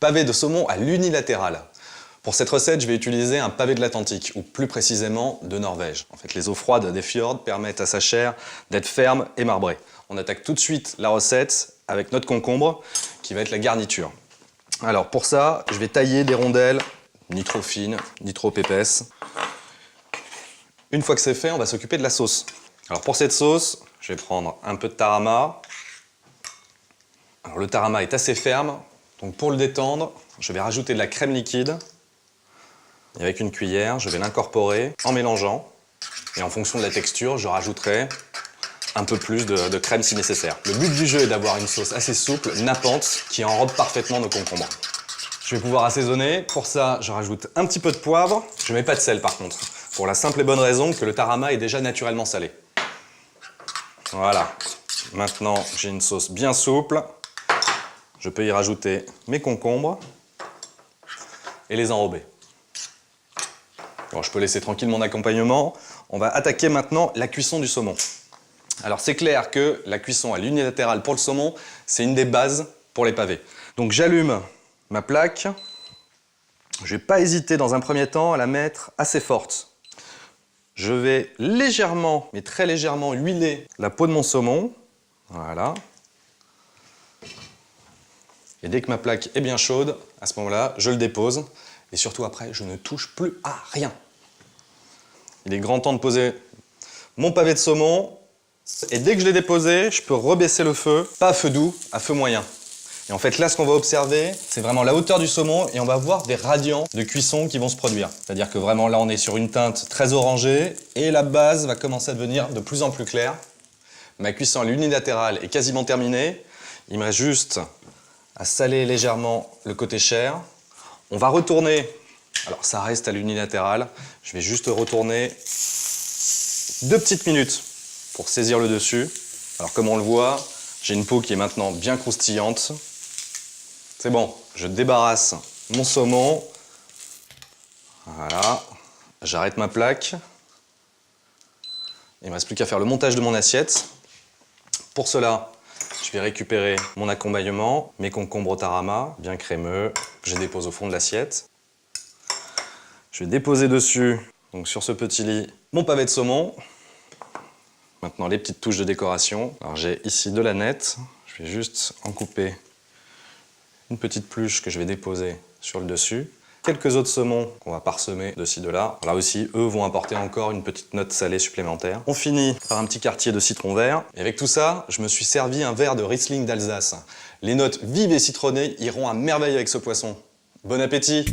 pavé de saumon à l'unilatéral. Pour cette recette, je vais utiliser un pavé de l'Atlantique, ou plus précisément de Norvège. En fait, les eaux froides des fjords permettent à sa chair d'être ferme et marbrée. On attaque tout de suite la recette avec notre concombre, qui va être la garniture. Alors pour ça, je vais tailler des rondelles, ni trop fines, ni trop épaisses. Une fois que c'est fait, on va s'occuper de la sauce. Alors pour cette sauce, je vais prendre un peu de tarama. Alors le tarama est assez ferme, donc pour le détendre, je vais rajouter de la crème liquide. Et avec une cuillère, je vais l'incorporer en mélangeant. Et en fonction de la texture, je rajouterai un peu plus de crème si nécessaire. Le but du jeu est d'avoir une sauce assez souple, nappante, qui enrobe parfaitement nos concombres. Je vais pouvoir assaisonner. Pour ça, je rajoute un petit peu de poivre. Je ne mets pas de sel par contre, pour la simple et bonne raison que le tarama est déjà naturellement salé. Voilà. Maintenant, j'ai une sauce bien souple. Je peux y rajouter mes concombres et les enrober. Bon, je peux laisser tranquille mon accompagnement. On va attaquer maintenant la cuisson du saumon. Alors c'est clair que la cuisson à l'unilatéral pour le saumon, c'est une des bases pour les pavés. Donc j'allume ma plaque. Je ne vais pas hésiter dans un premier temps à la mettre assez forte. Je vais légèrement, mais très légèrement, huiler la peau de mon saumon. Voilà. Et dès que ma plaque est bien chaude, à ce moment-là, je le dépose. Et surtout après, je ne touche plus à rien. Il est grand temps de poser mon pavé de saumon. Et dès que je l'ai déposé, je peux rebaisser le feu, pas à feu doux, à feu moyen. Et en fait, là, ce qu'on va observer, c'est vraiment la hauteur du saumon et on va voir des radiants de cuisson qui vont se produire. C'est-à-dire que vraiment, là, on est sur une teinte très orangée et la base va commencer à devenir de plus en plus claire. Ma cuisson à l'unilatéral est quasiment terminée. Il me reste juste à saler légèrement le côté chair. On va retourner, alors ça reste à l'unilatéral, je vais juste retourner 2 petites minutes pour saisir le dessus. Alors comme on le voit, j'ai une peau qui est maintenant bien croustillante. C'est bon, je débarrasse mon saumon. Voilà, j'arrête ma plaque. Il ne me reste plus qu'à faire le montage de mon assiette. Pour cela, je vais récupérer mon accompagnement, mes concombres au tarama, bien crémeux, que je dépose au fond de l'assiette. Je vais déposer dessus, donc sur ce petit lit, mon pavé de saumon. Maintenant, les petites touches de décoration. Alors j'ai ici de l'aneth. Je vais juste en couper une petite pluche que je vais déposer sur le dessus. Quelques autres saumons qu'on va parsemer de ci, de là. Là aussi, eux vont apporter encore une petite note salée supplémentaire. On finit par un petit quartier de citron vert. Et avec tout ça, je me suis servi un verre de Riesling d'Alsace. Les notes vives et citronnées iront à merveille avec ce poisson. Bon appétit!